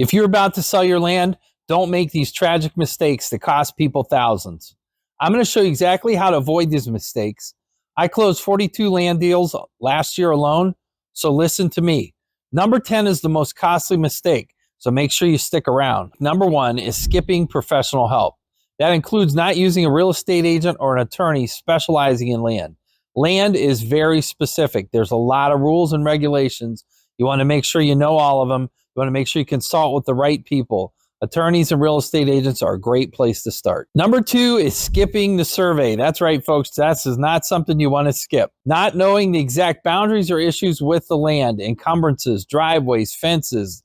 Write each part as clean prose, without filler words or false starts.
If you're about to sell your land, don't make these tragic mistakes that cost people thousands. I'm going to show you exactly how to avoid these mistakes. I closed 42 land deals last year alone, so listen to me. Number 10 is the most costly mistake, so make sure you stick around. Number 1 is skipping professional help. That includes not using a real estate agent or an attorney specializing in land. Land is very specific. There's a lot of rules and regulations. You want to make sure you know all of them. You want to make sure you consult with the right people. Attorneys and real estate agents are a great place to start. Number 2 is skipping the survey. That's right, folks. That is not something you want to skip. Not knowing the exact boundaries or issues with the land, encumbrances, driveways, fences,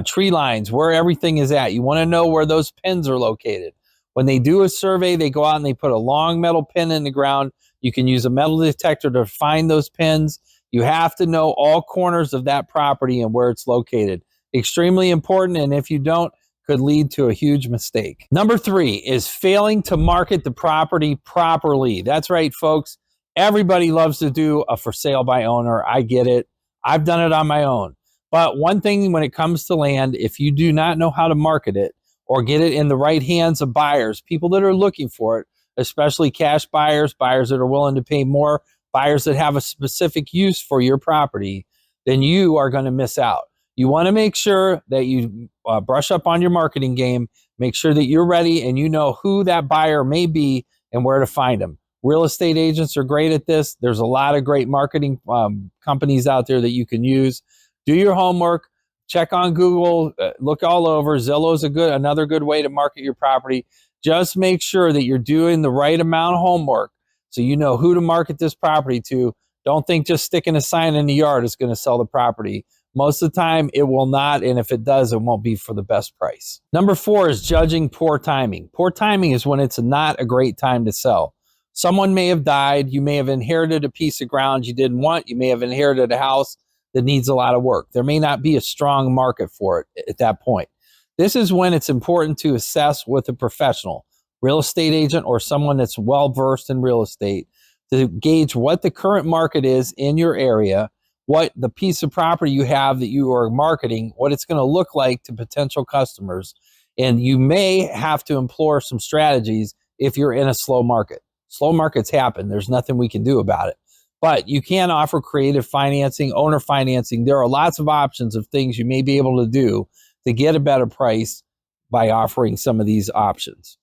tree lines, where everything is at. You want to know where those pins are located. When they do a survey, they go out and they put a long metal pin in the ground. You can use a metal detector to find those pins. You have to know all corners of that property and where it's located. Extremely important, and if you don't, could lead to a huge mistake. Number 3 is failing to market the property properly. That's right, folks. Everybody loves to do a for sale by owner. I get it. I've done it on my own. But one thing when it comes to land, if you do not know how to market it or get it in the right hands of buyers, people that are looking for it, especially cash buyers, buyers that are willing to pay more, buyers that have a specific use for your property, then you are going to miss out. You want to make sure that you brush up on your marketing game, make sure that you're ready and you know who that buyer may be and where to find them. Real estate agents are great at this. There's a lot of great marketing companies out there that you can use. Do your homework, check on Google, look all over. Zillow is another good way to market your property. Just make sure that you're doing the right amount of homework so you know who to market this property to. Don't think just sticking a sign in the yard is going to sell the property. Most of the time, it will not, and if it does, it won't be for the best price. Number 4 is judging poor timing. Poor timing is when it's not a great time to sell. Someone may have died. You may have inherited a piece of ground you didn't want. You may have inherited a house that needs a lot of work. There may not be a strong market for it at that point. This is when it's important to assess with a professional, real estate agent or someone that's well-versed in real estate, to gauge what the current market is in your area, what the piece of property you have that you are marketing, what it's going to look like to potential customers. And you may have to employ some strategies if you're in a slow market. Slow markets happen. There's nothing we can do about it. But you can offer creative financing, owner financing. There are lots of options of things you may be able to do to get a better price by offering some of these options.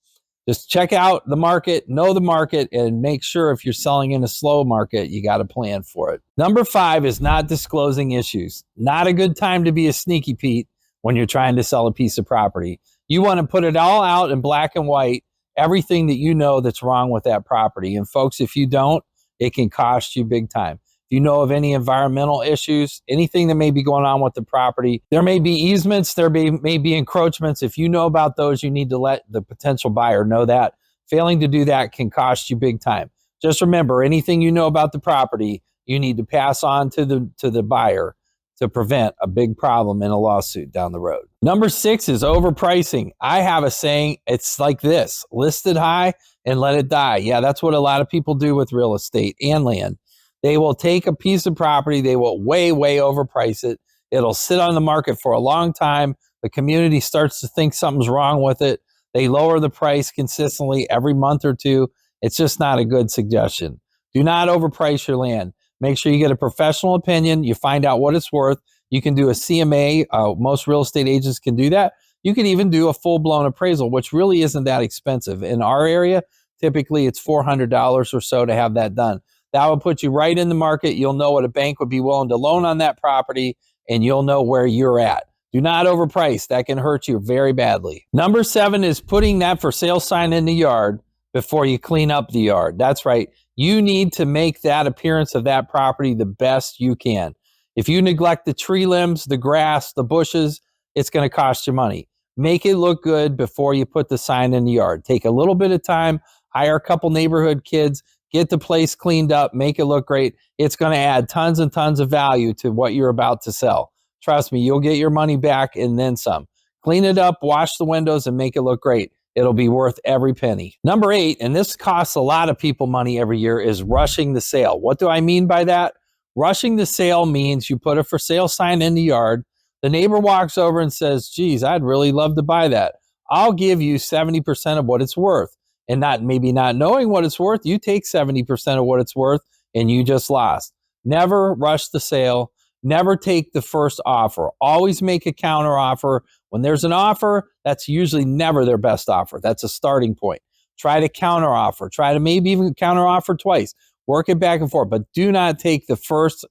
Just check out the market, know the market, and make sure if you're selling in a slow market, you got a plan for it. Number 5 is not disclosing issues. Not a good time to be a sneaky Pete when you're trying to sell a piece of property. You want to put it all out in black and white, everything that you know that's wrong with that property. And folks, if you don't, it can cost you big time. If you know of any environmental issues, anything that may be going on with the property, there may be easements, there may be encroachments. If you know about those, you need to let the potential buyer know that. Failing to do that can cost you big time. Just remember, anything you know about the property, you need to pass on to the buyer to prevent a big problem in a lawsuit down the road. Number 6 is overpricing. I have a saying, it's like this: list it high and let it die. Yeah, that's what a lot of people do with real estate and land. They will take a piece of property, they will way overprice it. It'll sit on the market for a long time. The community starts to think something's wrong with it. They lower the price consistently every month or two. It's just not a good suggestion. Do not overprice your land. Make sure you get a professional opinion. You find out what it's worth. You can do a CMA. Most real estate agents can do that. You can even do a full-blown appraisal, which really isn't that expensive. In our area, typically it's $400 or so to have that done. That will put you right in the market. You'll know what a bank would be willing to loan on that property, and you'll know where you're at. Do not overprice. That can hurt you very badly. Number 7 is putting that for sale sign in the yard before you clean up the yard. That's right. You need to make that appearance of that property the best you can. If you neglect the tree limbs, the grass, the bushes, it's going to cost you money. Make it look good before you put the sign in the yard. Take a little bit of time, hire a couple neighborhood kids, get the place cleaned up, make it look great. It's going to add tons and tons of value to what you're about to sell. Trust me, you'll get your money back and then some. Clean it up, wash the windows, and make it look great. It'll be worth every penny. Number 8, and this costs a lot of people money every year, is rushing the sale. What do I mean by that? Rushing the sale means you put a for sale sign in the yard. The neighbor walks over and says, geez, I'd really love to buy that. I'll give you 70% of what it's worth. And maybe not knowing what it's worth, you take 70% of what it's worth and you just lost. Never rush the sale. Never take the first offer. Always make a counter offer. When there's an offer, that's usually never their best offer. That's a starting point. Try to counter offer. Try to maybe even counter offer twice. Work it back and forth, but do not take the first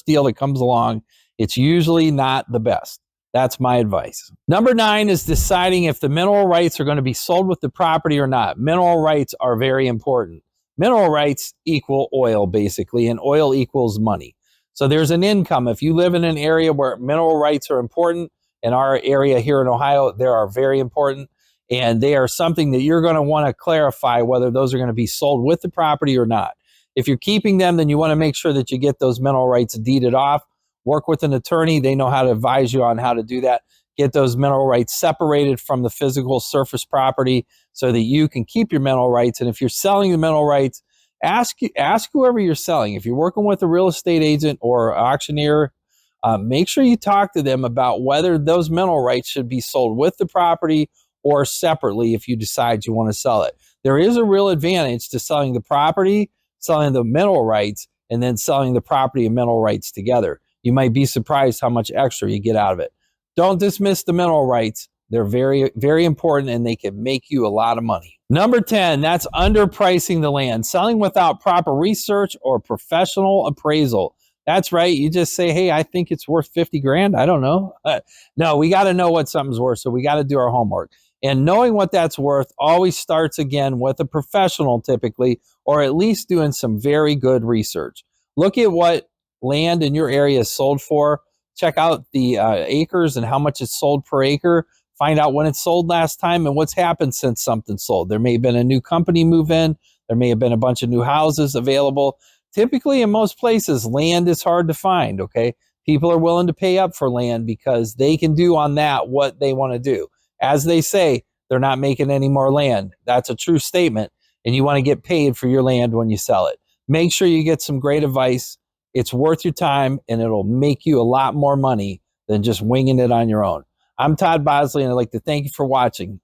deal that comes along. It's usually not the best. That's my advice. Number 9 is deciding if the mineral rights are going to be sold with the property or not. Mineral rights are very important. Mineral rights equal oil, basically, and oil equals money. So there's an income. If you live in an area where mineral rights are important, in our area here in Ohio, they are very important, and they are something that you're going to want to clarify whether those are going to be sold with the property or not. If you're keeping them, then you want to make sure that you get those mineral rights deeded off. Work with an attorney. They know how to advise you on how to do that. Get those mineral rights separated from the physical surface property so that you can keep your mineral rights. And if you're selling the mineral rights, ask whoever you're selling. If you're working with a real estate agent or auctioneer, make sure you talk to them about whether those mineral rights should be sold with the property or separately if you decide you want to sell it. There is a real advantage to selling the property, selling the mineral rights, and then selling the property and mineral rights together. You might be surprised how much extra you get out of it. Don't dismiss the mineral rights. They're very, very important, and they can make you a lot of money. Number 10, that's underpricing the land. Selling without proper research or professional appraisal. That's right. You just say, hey, I think it's worth 50 grand. I don't know. No, we got to know what something's worth, so we got to do our homework. And knowing what that's worth always starts again with a professional typically, or at least doing some very good research. Look at what land in your area is sold for. Check out the acres and how much it's sold per acre. Find out when it sold last time and what's happened since something sold. There may have been a new company move in. There may have been a bunch of new houses available. Typically, in most places, land is hard to find, okay? People are willing to pay up for land because they can do on that what they want to do. As they say, they're not making any more land. That's a true statement, and you want to get paid for your land when you sell it. Make sure you get some great advice. It's worth your time, and it'll make you a lot more money than just winging it on your own. I'm Todd Bosley, and I'd like to thank you for watching.